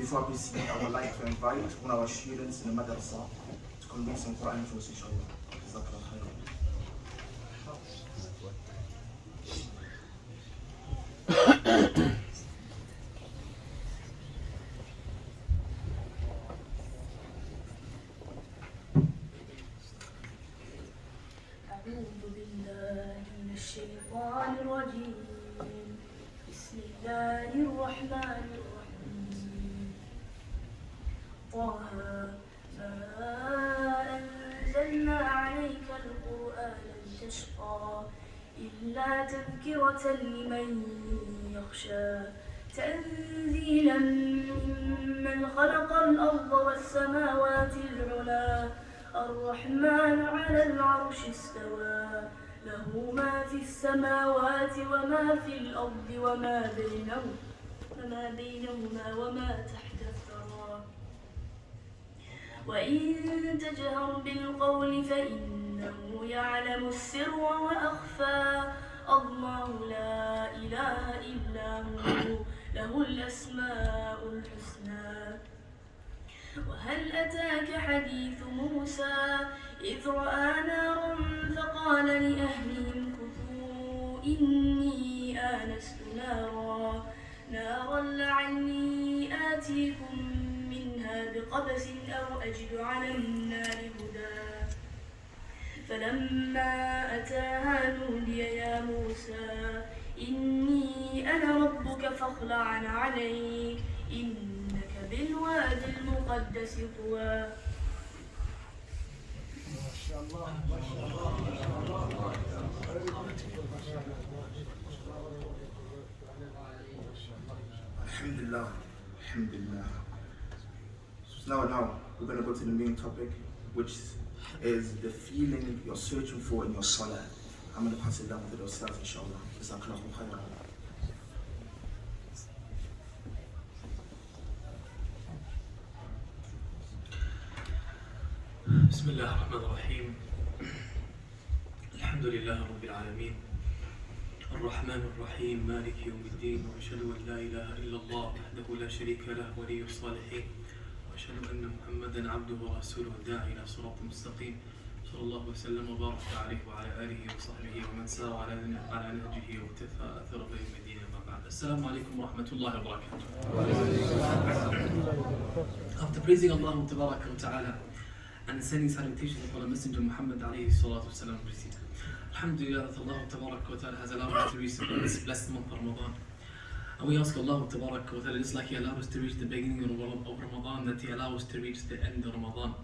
Before I proceed, I would like to invite one of our students in the madrasa to convey some Quran for us, inshallah. Jazakallah khairan. أعوذ بالله من الشيطان الرجيم. بسم الله الرحمن الرحيم. طه ما أنزلنا عليك القرآن لتشقى إلا تذكرة لمن يخشى تنزيلا ممن خلق الأرض والسماوات العلى الرحمن على العرش استوى له ما في السماوات وما في الأرض وما بينهما وما تحت الثرى وإن تجهر بالقول فإنه يعلم السر وأخفى الله لا إله إلا هو له الأسماء الحسنى وهل أتاك حديث موسى إذ رأى نارا فقال لأهلهم كثوا إني آنست نارا لعلي آتيكم منها بقبس أو أجد على النار هدى فلما أتاها نودي يا موسى إني أنا ربك فاخلع عليك إنك بالوادي المقدس طوى. ما شاء الله ما شاء الله ما شاء الله. Alhamdulillah. Alhamdulillah. So now we're going to go to the main topic, which is the feeling you're searching for in your salah. I'm going to pass it down to the Ustaz, inshallah. Jazakallahu khairan. بسم الله الرحمن الرحيم. الحمد لله رب العالمين الرحمن الرحيم مالك يوم الدين وأشهد أن لا إله إلا الله وحده لا شريك له ولي الصالحين وأشهد أن محمدا عبده ورسوله الداعي إلى صراط مستقيم صلى الله وسلم وبارك عليه وعلى آله وصحبه ومن سار على نهجه واقتفى أثره إلى يوم الدين. أما بعد. السلام عليكم ورحمة الله وبركاته. After praising Allah Tabaraka wa Ta'ala and sending salutations upon the Messenger Muhammad alayhi salatu wasalam, Alhamdulillah that Allah Tabaraka wa Ta'ala has allowed us to reach this blessed month of Ramadan. And we ask Allah Tabaraka wa Ta'ala, just like He allowed us to reach the beginning of Ramadan, that He allows us to reach the end of Ramadan.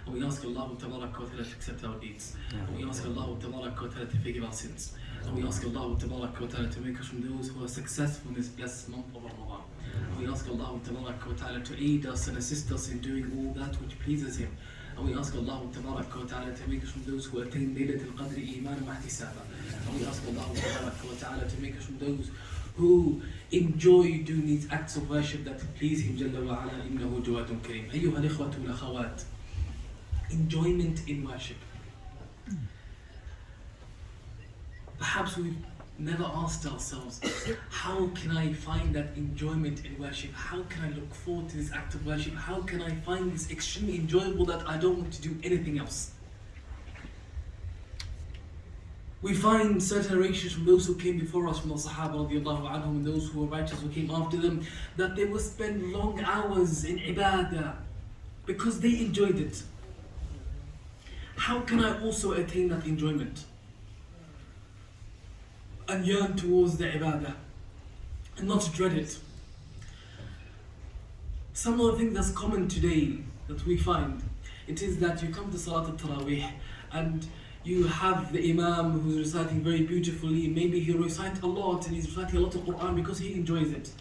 And we ask Allah Tabaraka wa Ta'ala to accept our deeds. And we ask Allah Tabaraka wa Ta'ala to forgive our sins. And we ask Allah Tabaraka wa Ta'ala to make us from those who are successful in this blessed month of Ramadan. And we ask Allah Tabaraka wa Ta'ala to aid us and assist us in doing all that which pleases Him. And we ask Allah Tabaraka wa Ta'ala to make us from those who attain Laylatul Qadr Iman wa ihtisaba. And we ask Allah Tabaraka wa Ta'ala to make us from those who enjoy doing these acts of worship that please Him Jalla wa Ala innahu jawadun kareem. Ayyuha al-ikhwatu wal akhawat. Enjoyment in worship. Perhaps we've never asked ourselves, how can I find that enjoyment in worship? How can I look forward to this act of worship? How can I find this extremely enjoyable that I don't want to do anything else? We find certain narrations from those who came before us, from the Sahaba radiallahu anhum, and those who were righteous who came after them, that they would spend long hours in ibadah because they enjoyed it. How can I also attain that enjoyment and yearn towards the ibadah and not dread it? Some of the things that's common today that we find, it is that you come to Salat al-Taraweeh and you have the Imam who's reciting very beautifully. Maybe he recites a lot and he's reciting a lot of Quran because he enjoys it.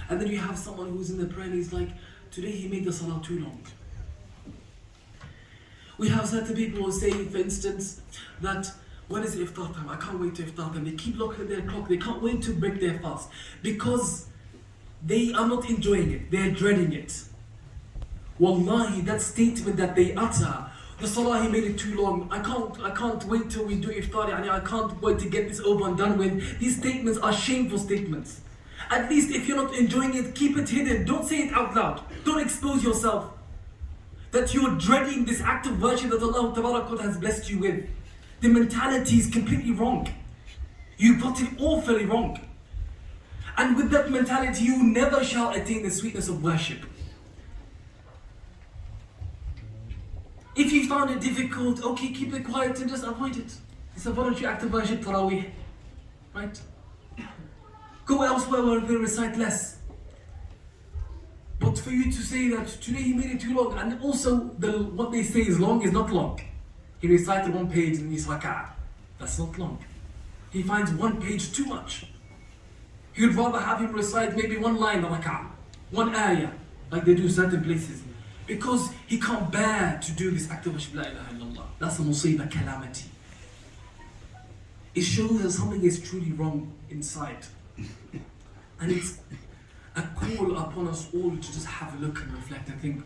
And then you have someone who's in the prayer and he's like, today he made the Salah too long. We have certain people who say, for instance, that when is iftar time? I can't wait to iftar time. They keep looking at their clock. They can't wait to break their fast because they are not enjoying it. They're dreading it. Wallahi, that statement that they utter, the salah, he made it too long. I can't wait till we do iftar. I can't wait to get this over and done with. These statements are shameful statements. At least if you're not enjoying it, keep it hidden. Don't say it out loud. don't expose yourself. That you're dreading this act of worship that Allah Ta'ala has blessed you with. The mentality is completely wrong. You got it awfully wrong. And with that mentality, you never shall attain the sweetness of worship. If you found it difficult, okay, keep it quiet and just avoid it. It's a voluntary act of worship, Tarawih. Right? Go elsewhere where we recite less. But for you to say that today he made it too long, and also what they say is long is not long. He recited one page in his rak'ah. That's not long. He finds one page too much. He would rather have him recite maybe one line of rak'ah, one ayah, like they do in certain places. Because he can't bear to do this act of worship, la ilaha illallah. That's a musibah, calamity. It shows that something is truly wrong inside. And it's a call upon us all to just have a look and reflect and think,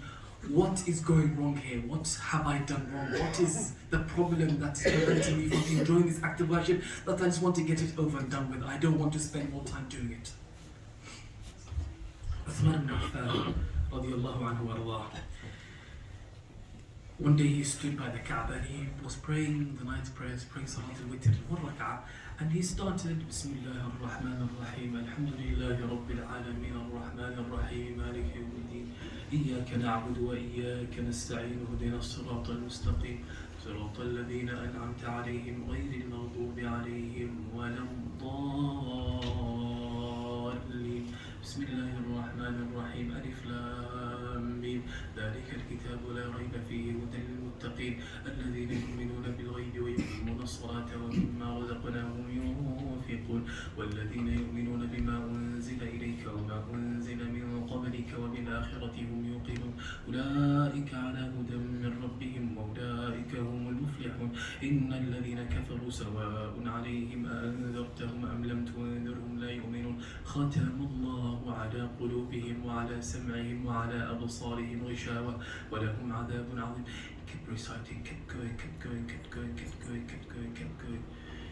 what is going wrong here? What have I done wrong? What is the problem that's preventing me from enjoying this act of worship that I just want to get it over and done with? I don't want to spend more time doing it. Uthman ibn Affan, radiyallahu anhu wa arda'ah. One day he stood by the Kaaba and he was praying the night prayers, praying Salat al-Witr, one rak'ah, and he started Bismillah ar-Rahman ar-Rahim, Alhamdulillahi Rabbil Alameen, ar-Rahman ar-Rahim, Maliki yawmiddin, Iyyaka na'budu wa Iyyaka nasta'in, Ihdina as-sirata al-mustaqim, صراط الذين أنعمت عليهم غير المغضوب عليهم ولا الضالين بسم الله الرحمن الرحيم ألف لام ميم ذلك الكتاب لا ريب فيه هدى للمتقين الذين يؤمنون بالغيب ويقيمون الصلاة ومما رزقناهم ينفقون والذين يؤمنون بما أنزل إليك وما أنزل من قبلك وبالآخرة هم يوقنون أولئك على هدى من ربهم وأولئك هم المفلحون إن الذين كفروا سواء عليهم أأنذرتهم أم لم تنذرهم لا يؤمنون ختم الله على قلوبهم وعلى سمعهم وعلى أبصارهم غشاوة ولهم عذاب عظيم. Kept reciting, kept going.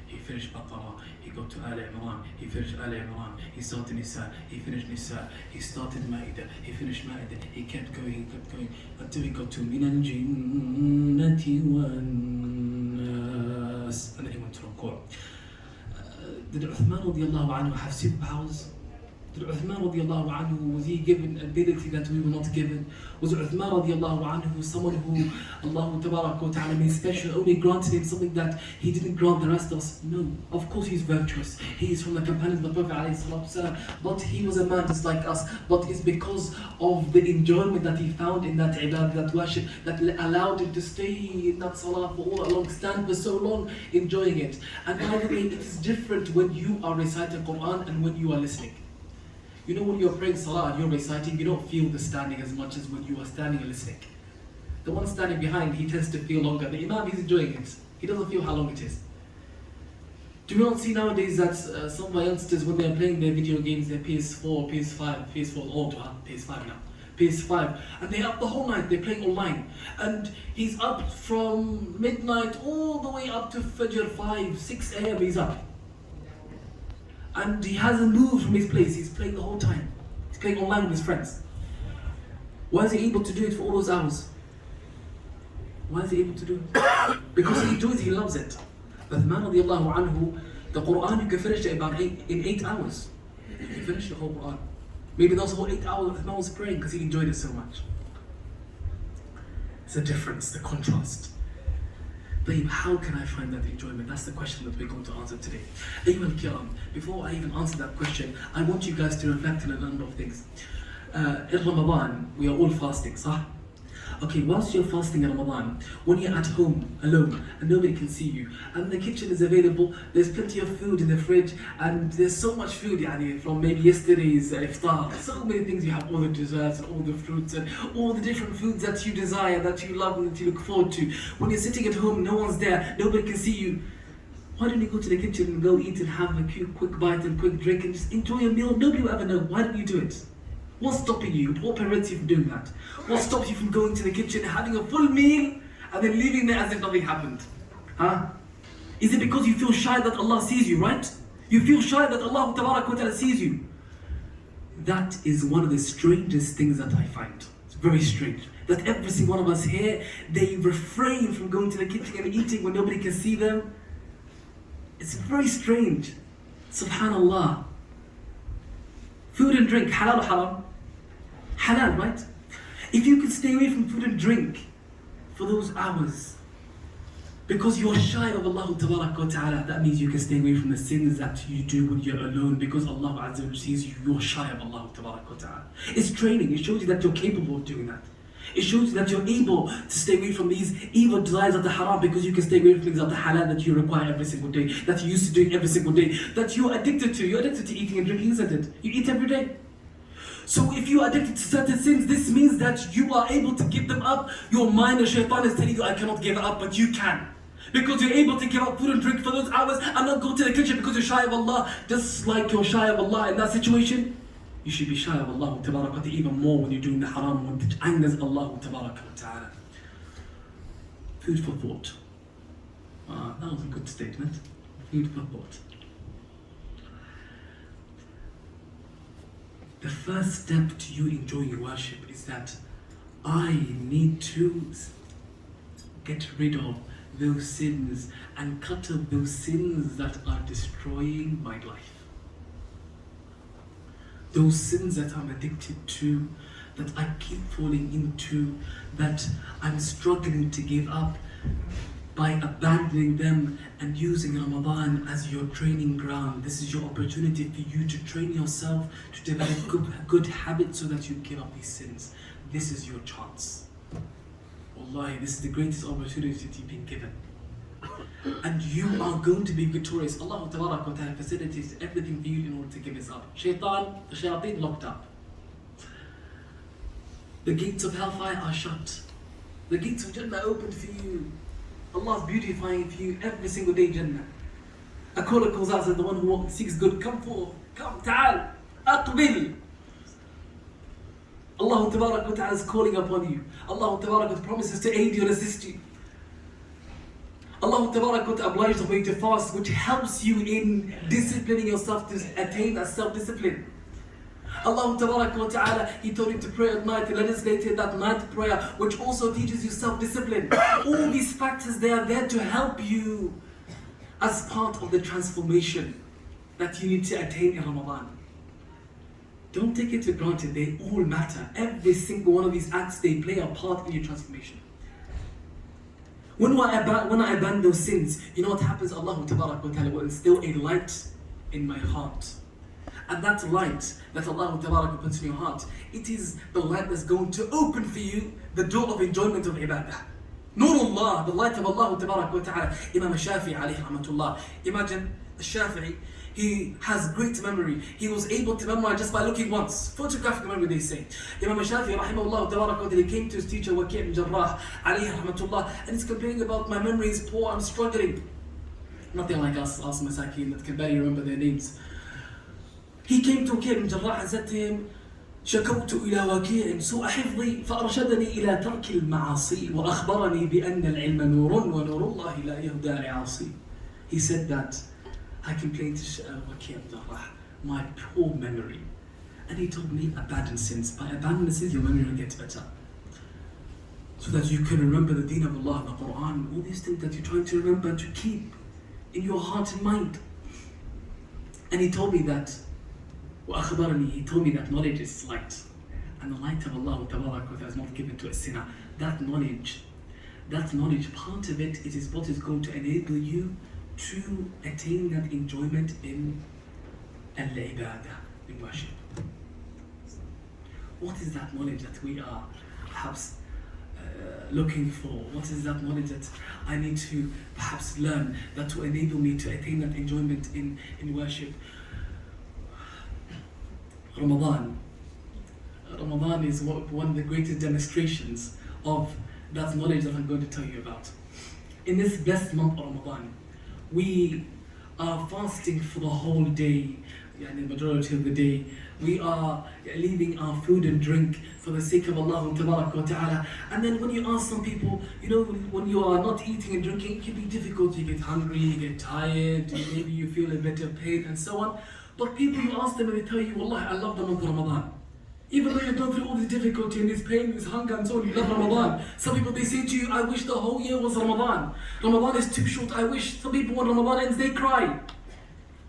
He finished Baqarah, he got to Al Imran, he finished Al Imran, he started Nisa, he finished Nisa, he started Ma'idah, he finished Ma'idah, he kept going, until he got to Min al-Jinnati wan-Nas, and then he went to Ruku'. Did Uthman radiallahu anhu have superpowers? Did Uthman radiallahu anhu, was he given ability that we were not given? Was Uthman radiallahu anhu someone who Allah tabarak wa ta'ala made special, only granted him something that he didn't grant the rest of us? No, of course he's virtuous. He is from the companions of the Prophet alayhi salatu wasalam, but he was a man just like us. But it's because of the enjoyment that he found in that ibadah, that worship, that allowed him to stay in that salah for all along, stand for so long, enjoying it. And by the way, it is different when you are reciting Quran and when you are listening. You know, when you're praying salah and you're reciting, you don't feel the standing as much as when you are standing and listening. The one standing behind, he tends to feel longer. The imam, he's enjoying it. He doesn't feel how long it is. Do you not see nowadays that some of my youngsters, when they're playing their video games, their PS4, PS5 is old, PS5 now, PS5, and they're up the whole night, they're playing online. And he's up from midnight all the way up to Fajr 5, 6 a.m. he's up. And he hasn't moved from his place, he's playing the whole time. He's playing online with his friends. Why is he able to do it for all those hours? Why is he able to do it? Because he enjoys it, he loves it. But Uthman radiallahu anhu, the Quran, you can finish it in 8 hours. You finish the whole Quran. Maybe those whole 8 hours Uthman was praying because he enjoyed it so much. It's the difference, the contrast. Babe, how can I find that enjoyment? That's the question that we're going to answer today. Ayyuha al-kiram, before I even answer that question, I want you guys to reflect on a number of things. In Ramadan, we are all fasting, صح? Okay, whilst you're fasting in Ramadan, when you're at home, alone, and nobody can see you, and the kitchen is available, there's plenty of food in the fridge, and there's so much food, from maybe yesterday's iftar, so many things, you have all the desserts, and all the fruits, and all the different foods that you desire, that you love, and that you look forward to. When you're sitting at home, no one's there, nobody can see you, why don't you go to the kitchen and go eat and have a quick bite and quick drink and just enjoy a meal? Nobody will ever know. Why don't you do it? What's stopping you? What prevents you from doing that? What stops you from going to the kitchen, having a full meal, and then leaving there as if nothing happened? Huh? Is it because you feel shy that Allah sees you, right? You feel shy that Allah Ta'ala sees you. That is one of the strangest things that I find. very strange. That every single one of us here, they refrain from going to the kitchen and eating when nobody can see them. It's very strange. Subhanallah. Food and drink, halal or haram? Halal, right? If you could stay away from food and drink for those hours, because you're shy of Allah Ta'ala, that means you can stay away from the sins that you do when you're alone, because Allah Azza wa Jalla sees you, you're shy of Allah Ta'ala. It's training, it shows you that you're capable of doing that. It shows you that you're able to stay away from these evil desires of the haram, because you can stay away from things of the halal that you require every single day, that you used to do every single day, that you're addicted to. You're addicted to eating and drinking, isn't it? You eat every day. So if you are addicted to certain sins, this means that you are able to give them up. Your mind, the shaitan is telling you, I cannot give it up, but you can. Because you're able to give up food and drink for those hours and not go to the kitchen because you're shy of Allah. Just like you're shy of Allah in that situation, you should be shy of Allah Ta'ala even more when you're doing the haram, when it angers Allah Ta'ala. Food for thought. That was a good statement. Food for thought. The first step to you enjoying worship is that I need to get rid of those sins and cut off those sins that are destroying my life. Those sins that I'm addicted to, that I keep falling into, that I'm struggling to give up, by abandoning them and using Ramadan as your training ground. This is your opportunity for you to train yourself to develop good habits so that you give up these sins. This is your chance. Wallahi, this is the greatest opportunity that you've been given. And you are going to be victorious. Allah Ta'ala facilitates everything for you in order to give this up. Shaitan, the shayateen locked up. The gates of hellfire are shut. The gates of Jannah opened for you. Allah is beautifying for you every single day, Jannah. A caller calls out, says, the one who seeks good, come forth, come, ta'al, aqbil. Allah Ta'ala is calling upon you. Allah Ta'ala promises to aid you and assist you. Allah Ta'ala obliges for you to fast, which helps you in disciplining yourself to attain that self-discipline. Allah Ta'ala, He told you to pray at night, He legislated that night prayer, which also teaches you self-discipline. All these factors, they are there to help you as part of the transformation that you need to attain in Ramadan. Don't take it for granted, they all matter. Every single one of these acts, they play a part in your transformation. When I abandon those sins, you know what happens? Allah Ta'ala will instill a light in my heart. And that light that Allah Ta'ala puts in your heart, it is the light that's going to open for you the door of enjoyment of ibadah. Nurullah, the light of Allah Ta'ala. Imam Shafi'i alayhi rahmatullah. Imagine Shafi'i, he has great memory. He was able to memorize just by looking once. Photographic memory, they say. Imam Shafi'i rahimahullah ta'ala, he came to his teacher Yahya ibn Jarrah alayhi rahmatullah, and he's complaining about my memory is poor, I'm struggling. Nothing like us masakin that can barely remember their names. He came to Yahya ibn Jarrah and said to him, شكوت إلى وكيع سوء حفظي فأرشدني إلى ترك المعاصي وأخبرني بأن العلم نور ونور الله لا يهدى لعاصي. He said that I complained to Yahya ibn Jarrah, my poor memory. And he told me, abandon sins. By abandoning sins, your memory will get better. So that you can remember the deen of Allah, the Quran, all these things that you're trying to remember and to keep in your heart and mind. And he told me that, he told me that knowledge is light. And the light of Allah is not given to a sinner. That knowledge, part of it is what is going to enable you to attain that enjoyment in al-ibadah, in worship. What is that knowledge that we are perhaps looking for? What is that knowledge that I need to perhaps learn that will enable me to attain that enjoyment in worship? Ramadan is one of the greatest demonstrations of that knowledge that I'm going to tell you about. In this blessed month of Ramadan, we are fasting for the whole day, the majority of the day. We are leaving our food and drink for the sake of Allah Ta'ala. And then when you ask some people, when you are not eating and drinking, it can be difficult. You get hungry, you get tired, maybe you feel a bit of pain and so on. But people, you ask them and they tell you, Wallahi, I love the month of Ramadan. Even though you're going through all this difficulty and this pain, this hunger and so on, you love Ramadan. Some people, they say to you, I wish the whole year was Ramadan. Ramadan is too short, I wish. Some people, when Ramadan ends, they cry.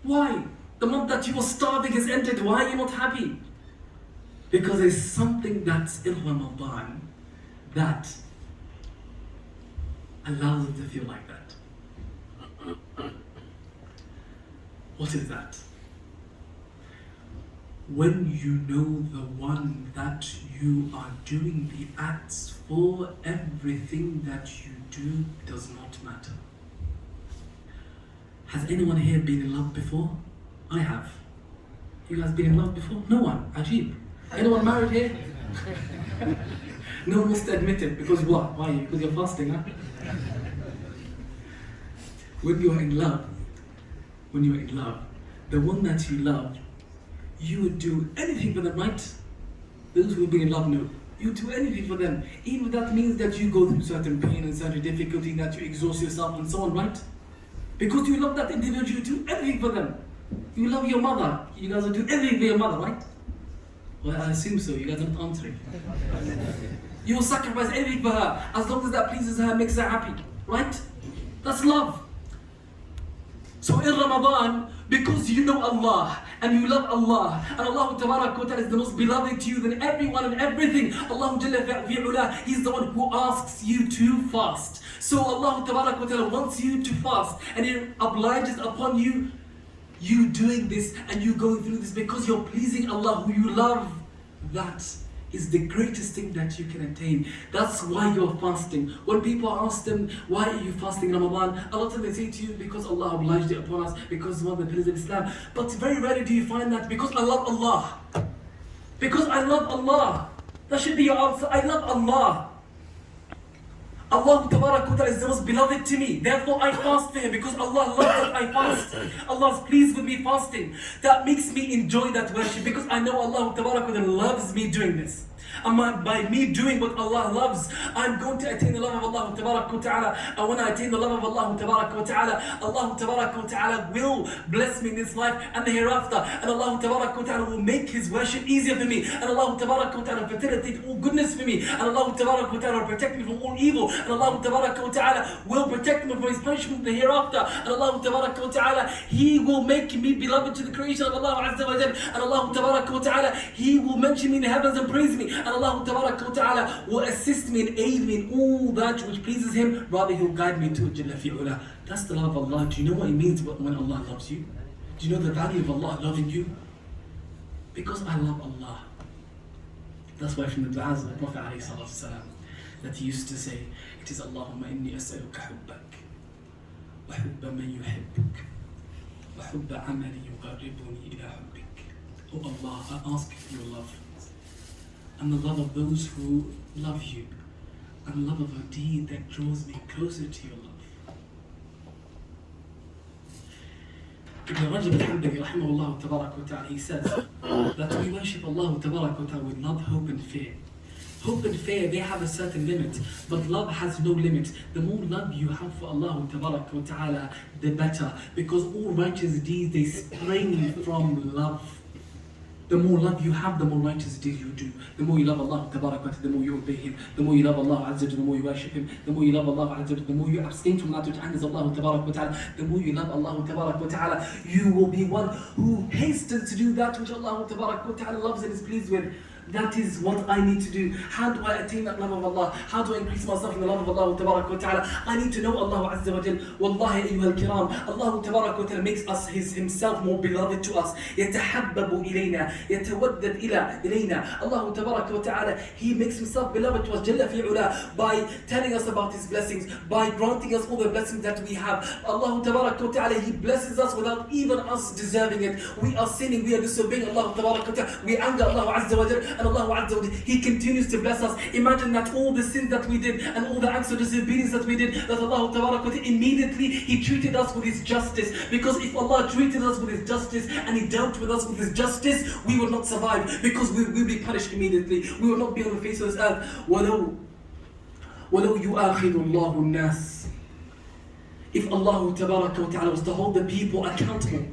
Why? The month that you were starving has ended. Why are you not happy? Because there's something that's in Ramadan that allows them to feel like that. What is that? When you know the one that you are doing the acts for, everything that you do does not matter. Has anyone here been in love before? I have. You guys been in love before? No one. Ajib. Anyone married here? No one wants to admit it. Because what? Why? Because you're fasting, huh? When you're in love, the one that you love, you would do anything for them, right? Those who have been in love know. You do anything for them. Even if that means that you go through certain pain and certain difficulty, that you exhaust yourself and so on, right? Because you love that individual, you do anything for them. You love your mother. You guys will do everything for your mother, right? Well, I assume so. You guys are not answering. You will sacrifice everything for her as long as that pleases her, makes her happy, right? That's love. So in Ramadan, because you know Allah and you love Allah, and Allah Ta'ala is the most beloved to you than everyone and everything. Allah Jalla fi'ula, He's the one who asks you to fast. So Allah Ta'ala wants you to fast, and He obliges upon you doing this and you going through this because you're pleasing Allah who you love. That is the greatest thing that you can attain. That's why you're fasting. When people ask them, why are you fasting in Ramadan? A lot of them they say to you, because Allah obliged it upon us, because it's one of the pillars of Islam. But very rarely do you find that, because I love Allah. Because I love Allah. That should be your answer. I love Allah. Allah Ta'ala is the most beloved to me. Therefore I fast for Him because Allah loves that I fast. Allah is pleased with me fasting. That makes me enjoy that worship because I know Allah Ta'ala loves me doing this. And by me doing what Allah loves, I'm going to attain the love of Allah Ta'ala. And when I attain the love of Allah Ta'ala, Allah Ta'ala will bless me in this life and the hereafter. And Allah Ta'ala will make His worship easier for me. And Allah Ta'ala facilitate all goodness for me. And Allah Ta'ala will protect me from all evil. And Allah Ta'ala will protect me from His punishment in the hereafter. And Allah Ta'ala, He will make me beloved to the creation of Allah Azza wa Jal. And Allah Ta'ala, He will mention me in the heavens and praise me. And Allah Ta'ala will assist me and aid me in all that which pleases Him. Rather, He'll guide me to Jalla fi'ula. That's the love of Allah. Do you know what it means when Allah loves you? Do you know the value of Allah loving you? Because I love Allah. That's why from the du'as of the Prophet ﷺ, that he used to say, it is Allahumma inni as'aluka hubbak, wa hubba man yuhibbuk, wa hubba amali yuqarribuni ila hubbik. Oh Allah, I ask for your love, and the love of those who love you, and the love of a deed that draws me closer to your love. Ibn Rajab al-Hanbali rahimahullah tabarak wa ta'ala, he says that we worship Allah tabarak wa ta'ala with love, hope and fear. Hope and fear, they have a certain limit, but love has no limit. The more love you have for Allah tabarak wa ta'ala, the better, because all righteous deeds, they spring from love. The more love you have, the more righteous deeds you do. The more you love Allah Tabarak wa Ta'ala, the more you obey Him. The more you love Allah Azza wa Jalla, the more you worship Him. The more you love Allah Azza wa Jalla, the more you abstain from that which angers Allah Tabarak wa Ta'ala. The more you love Allah Tabarak wa Ta'ala, you will be one who hastens to do that which Allah Tabarak wa Ta'ala loves and is pleased with. That is what I need to do. How do I attain that love of Allah? How do I increase myself in the love of Allah Tabarak wa Ta'ala? I need to know Allah Azza wa Jal. Wallahi ayyuha al-kiram, Allah Tabarak wa Ta'ala makes us Himself more beloved to us. يتحبب إلينا يتودد إلينا. Allah Tabarak wa Ta'ala, He makes Himself beloved to us Jalla fi'ula, by telling us about His blessings, by granting us all the blessings that we have. Allah Tabarak wa Ta'ala, He blesses us without even us deserving it. We are sinning, we are disobeying Allah Tabarak wa Ta'ala, we anger Allah Azza wa Jal. And Allah Azza wa Jalla, He continues to bless us. Imagine that all the sins that we did and all the acts of disobedience that we did, that Allah Ta'ala immediately He treated us with His justice. Because if Allah treated us with His justice and He dealt with us with His justice, we would not survive, because we will be punished immediately. We will not be on the face of this earth. وَلَوْ يُؤَاخِذُ اللَّهُ النَّاسِ. If Allah Ta'ala was to hold the people accountable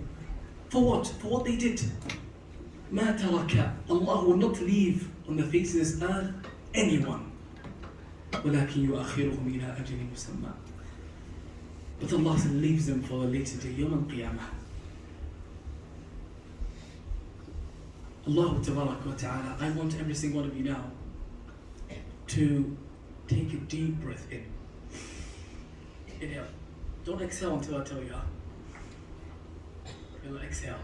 for what? For what they did. ما ترك, Allah will not leave on the face of this earth anyone. ولكن يؤخرهم إلى أجل مسمى. But Allah leaves them for a later day, يوم القيامة. Allah Tabarak wa Ta'ala, I want every single one of you now to take a deep breath in. Inhale. Don't exhale until I tell you how. Exhale.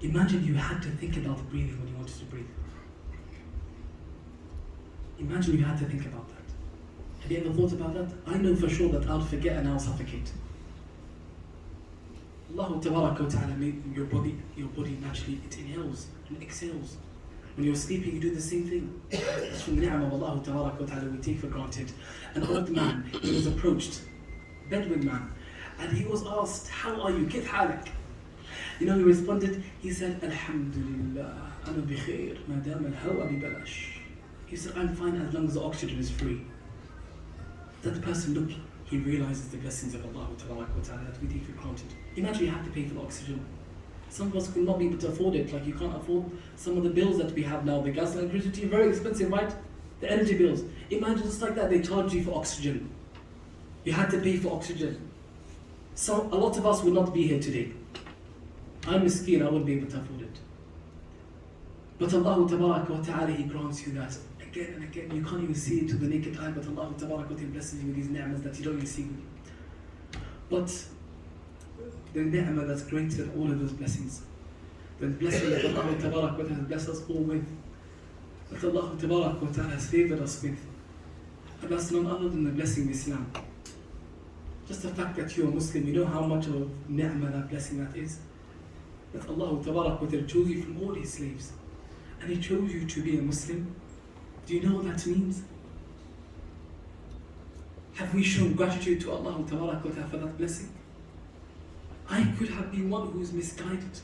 Imagine you had to think about the breathing when you wanted to breathe. Imagine you had to think about that. Have you ever thought about that? I know for sure that I'll forget and I'll suffocate. Allah Tabarak wa Ta'ala made your body naturally, it inhales and exhales. When you're sleeping, you do the same thing. It's from the ni'mah of Allah Tabarak wa Ta'ala we take for granted. An old man, he was approached, Bedouin man, and he was asked, how are you? Kif halak? You know, he responded, he said, Alhamdulillah, ana bi khair, ma dam al-hawa bi balash. He said, I'm fine as long as the oxygen is free. That person, look, he realizes the blessings of Allah Ta'ala that we take for granted. Imagine you have to pay for the oxygen. Some of us could not be able to afford it, like you can't afford some of the bills that we have now. The gas and electricity are very expensive, right? The energy bills. Imagine just like that, they charge you for oxygen. You had to pay for oxygen. So a lot of us will not be here today. I'm miskeen, I wouldn't be able to afford it. But Allah Ta'ala, He grants you that again and again. You can't even see it to the naked eye, but Allah Ta'ala blesses you with these ni'mas that you don't even see. But the ni'mah that's greater than all of those blessings, the blessing that Allah Ta'ala has blessed us all with, that Allah Ta'ala has favored us with, and that's none other than the blessing of Islam. Just the fact that you're a Muslim, you know how much of ni'mah that blessing that is? That Allah Ta'ala chose you from all His slaves, and He chose you to be a Muslim. Do you know what that means? Have we shown gratitude to Allah Ta'ala for that blessing? I could have been one who is misguided,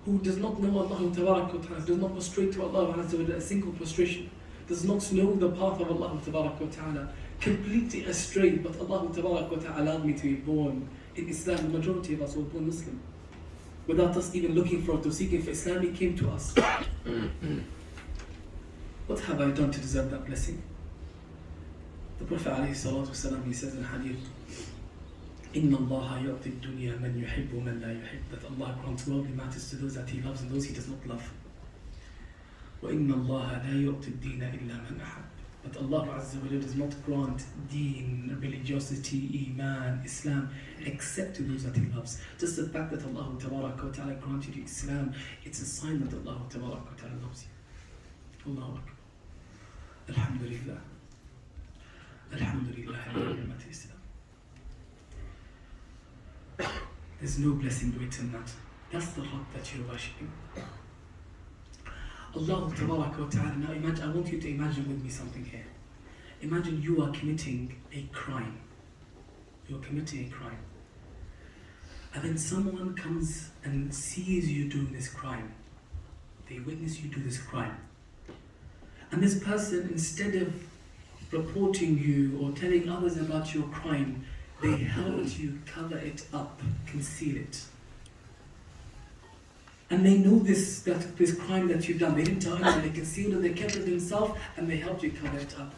who does not know Allah Ta'ala, does not prostrate to Allah a single prostration, does not know the path of Allah Ta'ala, completely astray, but Allah Ta'ala allowed me to be born in Islam. The majority of us were born Muslim. Without us even looking for it or seeking for Islam, it came to us. What have I done to deserve that blessing? The Prophet ﷺ, he says in hadith, Inna Allah yu'ti dunya man yuhibbu man la yuhib, that Allah grants worldly matters to those that He loves and those He does not love. Wa inna Allah la yu'ti ad-dina illa man ahab. But Allah Azza wa Jalla does not grant deen, religiosity, iman, Islam, except to those that He loves. Just the fact that Allah Ta'ala granted you Islam, it's a sign that Allah Ta'ala loves you. Allahu Akbar. Alhamdulillah. Alhamdulillah. Islam. There's no blessing greater than that. That's the Rabb that you're worshipping. Allah Ta'ala, now imagine, I want you to imagine with me something here. Imagine you are committing a crime. You're committing a crime. And then someone comes and sees you doing this crime. They witness you do this crime. And this person, instead of reporting you or telling others about your crime, they helped you cover it up, conceal it. And they know this crime that you've done. They didn't tell anyone, they concealed it, they kept it themselves, and they helped you cover it up.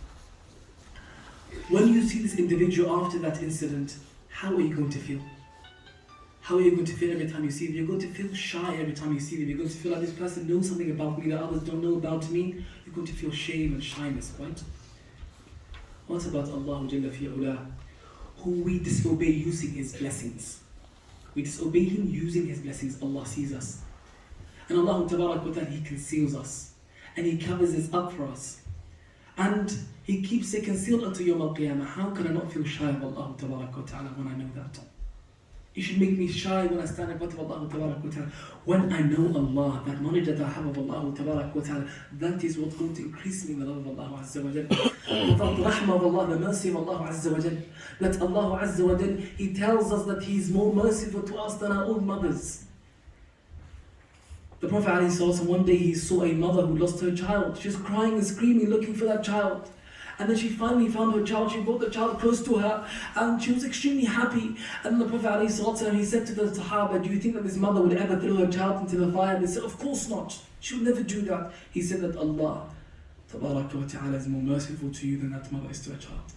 When you see this individual after that incident, how are you going to feel? How are you going to feel every time you see them? You're going to feel shy every time you see them. You're going to feel like this person knows something about me that others don't know about me. You're going to feel shame and shyness, right? What about Allah Jalla fi'ula, who we disobey using His blessings? We disobey Him using His blessings. Allah sees us. And Allah Ta'ala, He conceals us. And He covers us up for us. And He keeps it concealed until Yawm al-Qiyamah. How can I not feel shy of Allah Ta'ala when I know that? You should make me shy when I stand in front of Allah Ta'ala. When I know Allah, that knowledge that I have of Allah Ta'ala, that is what's going to increase me in the love of Allah Azza wa Jal. The rahmah of Allah, the mercy of Allah Azza wa Jal. That Allah Azza wa Jal, He tells us that He is more merciful to us than our own mothers. The Prophet ﷺ, one day he saw a mother who lost her child. She was crying and screaming, looking for that child. And then she finally found her child, she brought the child close to her, and she was extremely happy. And the Prophet ﷺ, he said to the Sahaba, do you think that this mother would ever throw her child into the fire? They said, of course not. She would never do that. He said that Allah Tabaraka wa Ta'ala is more merciful to you than that mother is to a child.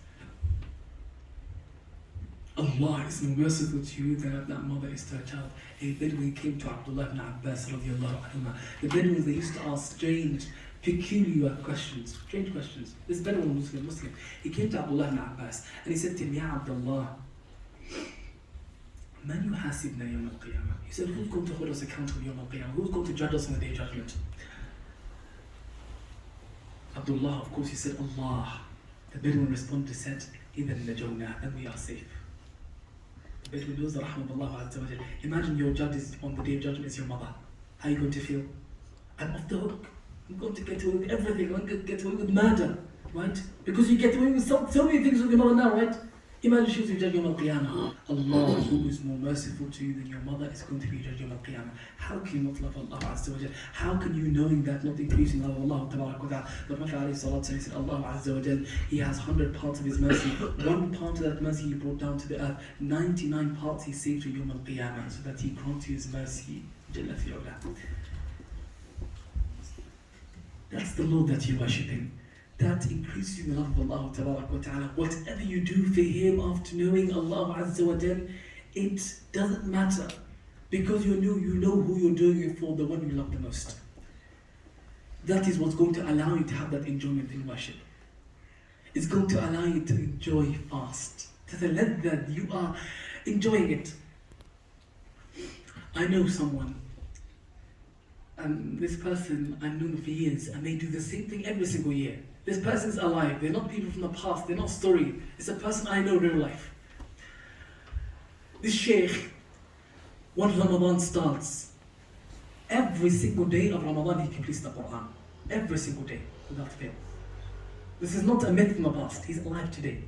Allah is more merciful to you than that mother is to a child. A Bedouin came to Abdullah ibn Abbas radiallahu anhuma. The Bedouins, they used to ask strange, peculiar questions. Strange questions. This Bedouin Muslim. He came to Abdullah ibn Abbas and he said to him, Ya Abdullah, Man yuhasibna yawm al-qiyamah? He said, who's going to hold us accountable yawm al-qiyamah? Who's going to judge us on the day of judgment? Abdullah, of course, he said, Allah. The Bedouin responded, said, إِذَا نَجَوْنَا, and we are safe. The Bedouin knows the rahmah of Allah Azza wa Jal. Imagine your judge is on the day of judgment is your mother. How are you going to feel? I'm off the hook. I'm going to get away with everything. I'm going to get away with murder, right? Because you get away with so many things with your mother now, right? Imagine she was to judge Yawm al-Qiyamah. Allah, who is more merciful to you than your mother, is going to be judged Yawm al-Qiyamah. How can you not love Allah Azza wa Jal? How can you, knowing that, not increasing love of Allah Tabarak wa Ta'ala? The Prophet alayhi salatu said, Allah Azza wa Jal, He has 100 parts of His mercy. One part of that mercy He brought down to the earth. 99 parts He saved to Yawm al-Qiyamah, so that He grants you His mercy. Jalla fi'ula. That's the Lord that you're worshipping. That increases the love of Allah Tabarak wa Ta'ala. Whatever you do for Him after knowing Allah Azza wa Jal, it doesn't matter. Because you know who you're doing it for, the one you love the most. That is what's going to allow you to have that enjoyment in worship. It's going to allow you to enjoy fast. To the level that you are enjoying it. I know someone, and this person, I've known them for years, and they do the same thing every single year. This person's alive. They're not people from the past. They're not story. It's a person I know in real life. This sheikh, when Ramadan starts, every single day of Ramadan he completes the Quran. Every single day, without fail. This is not a myth from the past. He's alive today.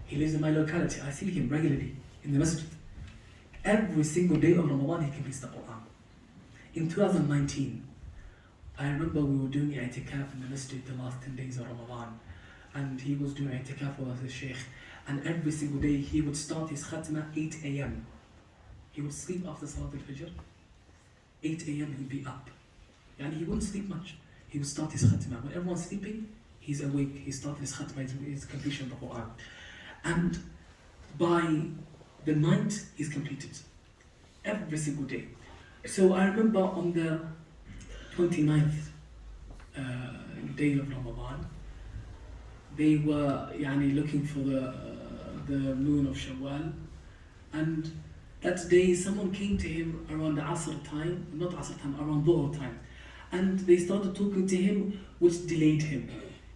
He lives in my locality. I see him regularly in the masjid. Every single day of Ramadan he completes the Quran. In 2019, I remember we were doing i'tikaf in the masjid the last 10 days of Ramadan, and he was doing i'tikaf with us, the sheikh, and every single day he would start his khatma 8 a.m. He would sleep after Salat al-Fajr. 8 a.m. he'd be up. And he wouldn't sleep much. He would start his khatma. When everyone's sleeping, he's awake. He started his khatma, his completion of the Quran. And by the night, he's completed. Every single day. So I remember on the 29th day of Ramadan, they were looking for the moon of Shawwal, and that day someone came to him around Asr time, not Asr time, around Dhuhr time, and they started talking to him, which delayed him.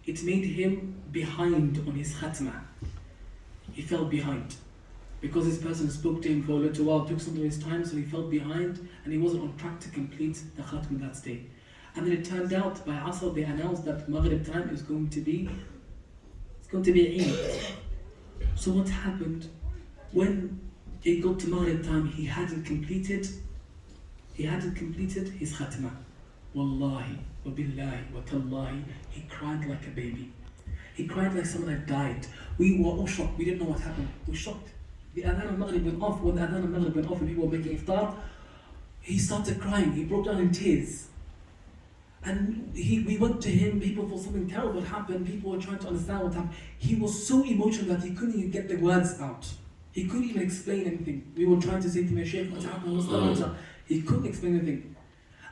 It made him behind on his khatmah. He fell behind. Because this person spoke to him for a little while, took some of his time, so he fell behind and he wasn't on track to complete the khatm that day. And then it turned out by Asr they announced that Maghrib time is going to be Eid. So what happened? When it got to Maghrib time, he hadn't completed his khatmah. Wallahi, wa billahi, wa tallahi, he cried like a baby. He cried like someone had died. We were all shocked, we didn't know what happened. We were shocked. The adhan al-Maghrib went off. When the adhan al-Maghrib went off and people were making iftar, he started crying. He broke down in tears. And we went to him, people thought something terrible had happened. People were trying to understand what happened. He was so emotional that he couldn't even get the words out. He couldn't even explain anything. We were trying to say to him, Shaykh, what's happened, what's the matter? He couldn't explain anything.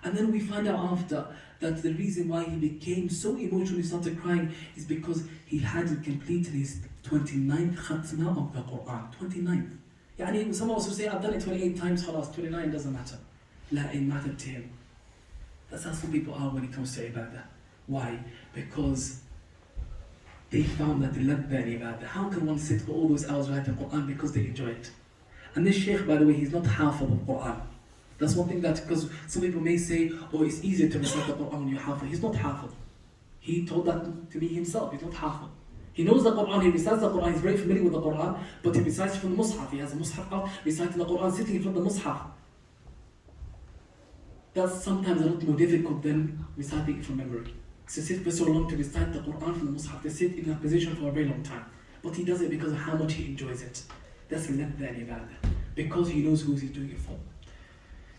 And then we find out after that the reason why he became so emotional, he started crying, is because he hadn't completed his 29th khatmah of the Quran. 29th. Some of us will say, I've done it 28 times, khalas, 29 doesn't matter. La, it mattered to him. That's how some people are when it comes to ibadah. Why? Because they found that they loved their ibadah. How can one sit for all those hours writing the Quran? Because they enjoy it. And this sheikh, by the way, he's not hafiz of the Quran. That's one thing that, because some people may say, oh, it's easier to recite the Quran when you're hafiz. He's not hafiz. He told that to me himself. He's not hafiz. He knows the Quran, he recites the Quran, he's very familiar with the Quran, but he recites from the Mus'haf. He has a Mus'haf out, reciting the Quran, sitting in front of the Mus'haf. That's sometimes a lot more difficult than reciting it from memory. to sit for so long to recite the Quran from the Mus'haf. They sit in a position for a very long time. But he does it because of how much he enjoys it. That's ladha and ibadah. Because he knows who he's doing it for.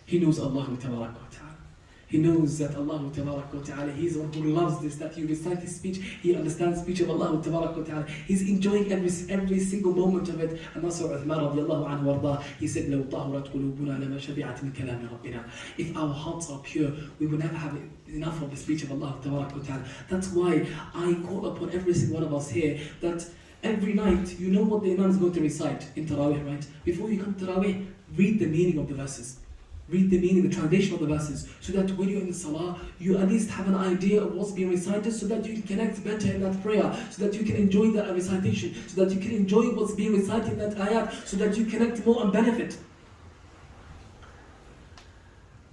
He knows Allah Tabaraka wa Ta'ala. He knows that Allah Tabaraka wa Ta'ala, He's the one who loves this, that you recite His speech, He understands the speech of Allah Tabaraka wa Ta'ala. He's enjoying every single moment of it. And that's why Uthman radiallahu anhu warda, he said, لَوْ طَهُرَتْ قُلُوبُنَا لَمَا شَبِعَتْ مِنْ كَلَامِ رَبِّنَا. If our hearts are pure, we will never have enough of the speech of Allah Tabaraka wa Ta'ala. That's why I call upon every single one of us here that every night, you know what the Imam is going to recite in Taraweeh, right? Before you come to Taraweeh, read the meaning of the verses. Read the meaning, the translation of the verses, so that when you're in Salah, you at least have an idea of what's being recited, so that you can connect better in that prayer, so that you can enjoy that recitation, so that you can enjoy what's being recited in that ayat, so that you connect more and benefit.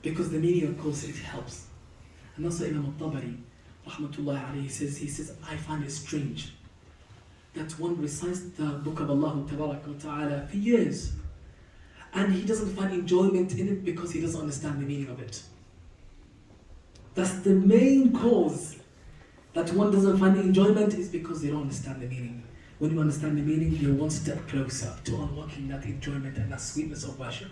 Because the meaning, of course, it helps. And that's what Imam al-Tabari, rahmatullahi alayhi, says, I find it strange that one recites the book of Allah Tabaraka wa Ta'ala for years, and he doesn't find enjoyment in it because he doesn't understand the meaning of it. That's the main cause that one doesn't find enjoyment, is because they don't understand the meaning. When you understand the meaning, you're one step closer to unlocking that enjoyment and that sweetness of worship.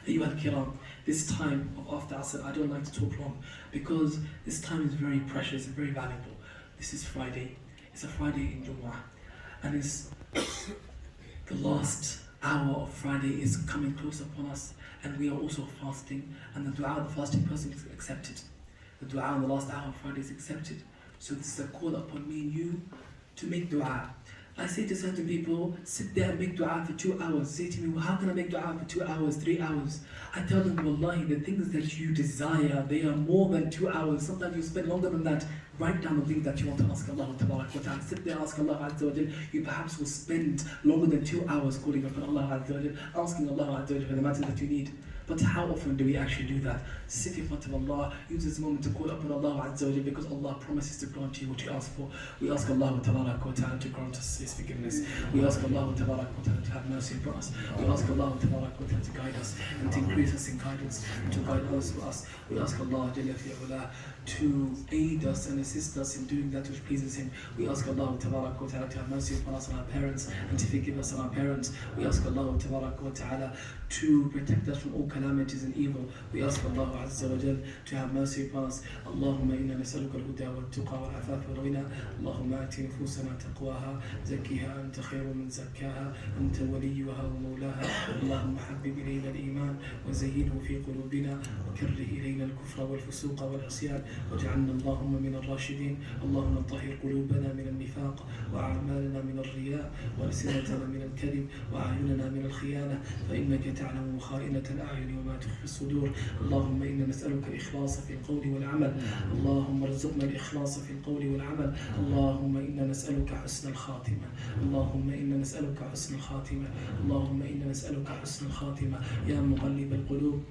Ayyuha al-kiram, this time of after Asr, I don't like to talk long because this time is very precious and very valuable. This is Friday. It's a Friday in Jumu'ah, and it's the last hour of Friday is coming close upon us, and we are also fasting, and the dua of the fasting person is accepted. The dua in the last hour of Friday is accepted. So this is a call upon me and you to make dua. I say to certain people, sit there and make dua for 2 hours. Say to me, well, how can I make dua for 2 hours, 3 hours? I tell them, wallahi, the things that you desire, they are more than 2 hours. Sometimes you spend longer than that. Write down the things that you want to ask Allah Tabaraka wa Ta'ala. Sit there, ask Allah Azza wa Jal. You perhaps will spend longer than 2 hours calling upon Allah Azza wa Jal, asking Allah Azza wa Jal for the matters that you need. But how often do we actually do that? Sit in front of Allah, use this moment to call upon Allah Azza wa Jal, because Allah promises to grant you what you ask for. We ask Allah Tabaraka wa Ta'ala to grant us His forgiveness. We ask Allah Tabaraka wa Ta'ala to have mercy upon us. We ask Allah Tabaraka wa Ta'ala to guide us and to increase us in guidance and to guide others to us. We ask Allah Jalla fi'ula to aid us and assist us in doing that which pleases Him. We ask Allah Tabaraka wa Ta'ala to have mercy upon us and our parents and to forgive us and our parents. We ask Allah Tabaraka wa Ta'ala to protect us from all calamities and evil. We ask Allah Azza wa Jal to have mercy upon us. Allahumma inna nas'aluka al-huda wal-tuqa wal-afafa wal-ghina. Allahumma ati nufusana taqwaha zakkiha anta khayru man zakkaha anta waliyuha wa mawlaha. Allahumma habbib ilayna al-iman wa zayyinhu fi qulubina wa karrih ilayna al-kufra wal-fusuqa wal-'isyan waj'alna Allahumma min ar-rashidin. Allahumma tahhir qulubana min al-nifaq wa a'malana min al-riya wa lisanana min al-kadhib wa a'yunana min al-khiyana fa innaka تعلم خائنة الأعين وما تخفي الصدور. اللهم إنا نسألك الإخلاص في القول والعمل. اللهم ارزقنا الإخلاص في القول والعمل. اللهم إنا نسألك حسن الخاتمة. اللهم إنا نسألك حسن الخاتمة. اللهم إنا نسألك حسن الخاتمة. يا مقلب القلوب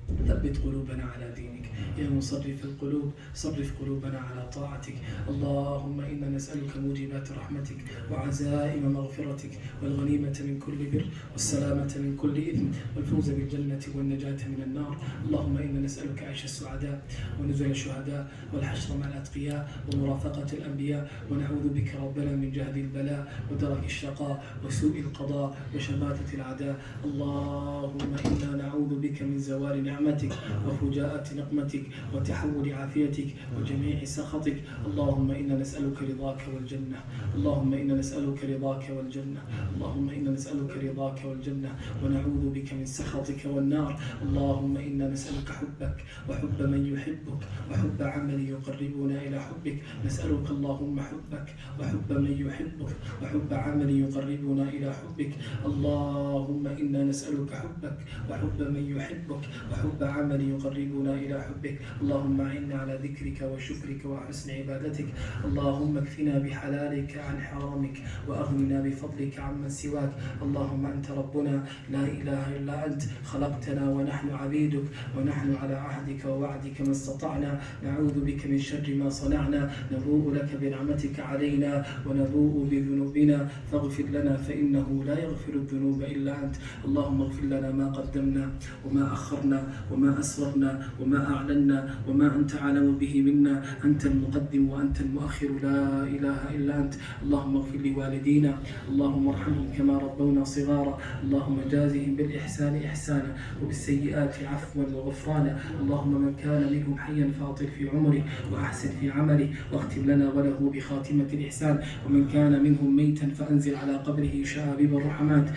ثبت قلوبنا على دينك. يا مصرف القلوب صرف قلوبنا على طاعتك. اللهم إنا نسألك موجبات رحمتك وعزائم مغفرتك والغنيمة من كل بر والسلامة من كل إثم والفوز بالجنة والنجاة من النار. اللهم إنا نسألك عيش السعداء ونزل الشهداء والحشر مع الأتقياء ومرافقة الأنبياء، ونعوذ بك ربنا من جهد البلاء ودرك الشقاء وسوء القضاء وشماتة الأعداء. اللهم إنا نعوذ بك من زوال نعمتك وفجاءة نقمتك وتحول عافيتك وجميع سخطك. اللهم إنا نسألك رضاك والجنة. اللهم إنا نسألك رضاك والجنة. اللهم إنا نسألك رضاك والجنة ونعوذ بك من سخطك والنار. اللهم إنا نسألك حبك وحب من يحبك وحب عمل يقربنا إلى حبك. نسألك اللهم حبك وحب من يحبك وحب عمل يقربنا إلى حبك. اللهم إنا نسألك حبك وحب من يحبك وحب عمل يقربنا إلى حبك. اللهم أعنا على ذكرك وشكرك وحسن عبادتك. اللهم اكفنا بحلالك عن حرامك وأغننا بفضلك عمن سواك. اللهم أنت ربنا لا إله إلا أنت، خلقتنا ونحن عبيدك ونحن على عهدك ووعدك ما استطعنا. نعوذ بك من شر ما صنعنا. نبوء لك بنعمتك علينا ونبوء بذنوبنا فاغفر لنا فإنه لا يغفر الذنوب إلا أنت. اللهم اغفر لنا ما قدمنا وما أخرنا وما أسررنا وما أعلنا وما أنت أعلم به منا. أنت المقدم وأنت المؤخر، لا إله إلا أنت. اللهم اغفر لوالدينا، اللهم ارحمهم كما ربونا صغارا، اللهم جازهم بالإحسان إحسانا وبالسيئات عفوا وغفرانا. اللهم من كان منهم حيا فاطل في عمره وأحسن في عمله واختم لنا وله بخاتمة الإحسان، ومن كان منهم ميتا فأنزل على قبره شآبيب الرحمات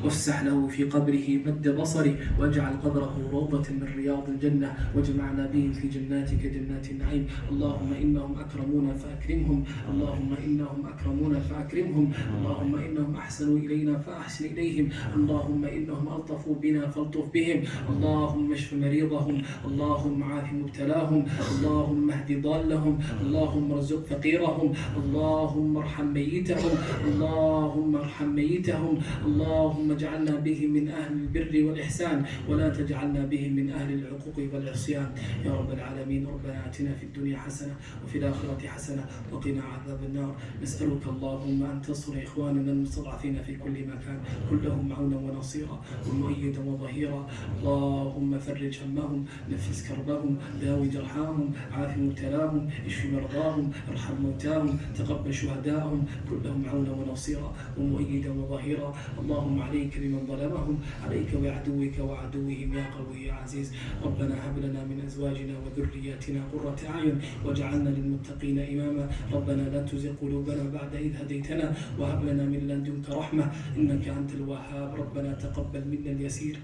وافسح له في قبره مد بصره، واجعل قبره روضة من رياض الجنة، واجمعنا بهم في جناتك جنات النعيم. اللهم إنهم أكرمونا فأكرمهم، اللهم إنهم أكرمونا فأكرمهم، اللهم إنهم أحسنوا إلينا فأحسن إليهم، اللهم إنهم ألطفوا بنا فالطف بهم. اللهم اشف مريضهم، اللهم عاف مبتلاهم، اللهم اهد ضالهم، اللهم ارزق فقيرهم، اللهم ارحم ميتهم، اللهم ارحم ميتهم، اللهم اجعلنا بهم من أهل البر والإحسان ولا تجعلنا بهم من أهل العقوق والعصيان يا رب العالمين. ربنا آتنا في الدنيا حسنة وفي الآخرة حسنة وقنا عذاب النار. نسألك اللهم أن تنصر إخواننا المستضعفين في كل مكان، كلهم معونا ونصيرا ومؤيدا وظهيرا. اللهم فرج همهم، نفس كربهم، داوي جرحاهم، عاف مبتلاهم، اشف مرضاهم، ارحم موتاهم، تقبل شهداءهم، كلهم معونا ونصيرا ومؤيدا وظهيرا. اللهم عليك بمن ظلمهم، عليك بعدوك وعدوهم يا قوي يا عزيز. ربنا هب لنا من أزواجنا وذرياتنا قرة أعين واجعلنا للمتقين إماما. ربنا لا تزغ قلوبنا بعد إذ هديتنا وهب لنا من لدنك رحمة إنك أنت الوهاب. ربنا تقبل منا اليسير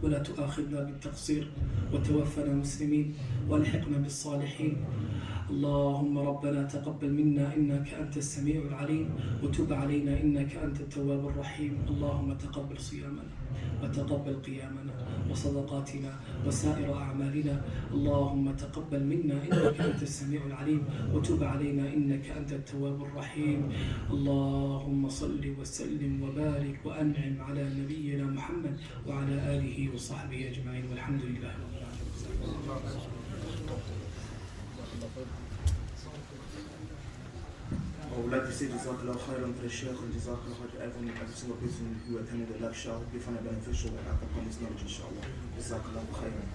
ولا تؤاخذنا بالتقصير، وتوفنا مسلمين والحقنا بالصالحين. اللهم ربنا تقبل منا إنك أنت السميع العليم، وتب علينا إنك أنت التواب الرحيم. اللهم تقبل صيامنا وتقبل قيامنا وصدقاتنا وسائر أعمالنا. اللهم تقبل منا إنك أنت السميع العليم، وتب علينا إنك أنت التواب الرحيم. اللهم صل وسلم وبارك وأنعم على نبينا محمد وعلى آله وصحبه أجمعين، والحمد لله رب العالمين. I would like to say Jazakallah khairan to the Shaykh and Jazakallah khairan to every single person who attended the lecture. I hope you find it beneficial and act upon this knowledge, inshallah. Jazakallah khairan.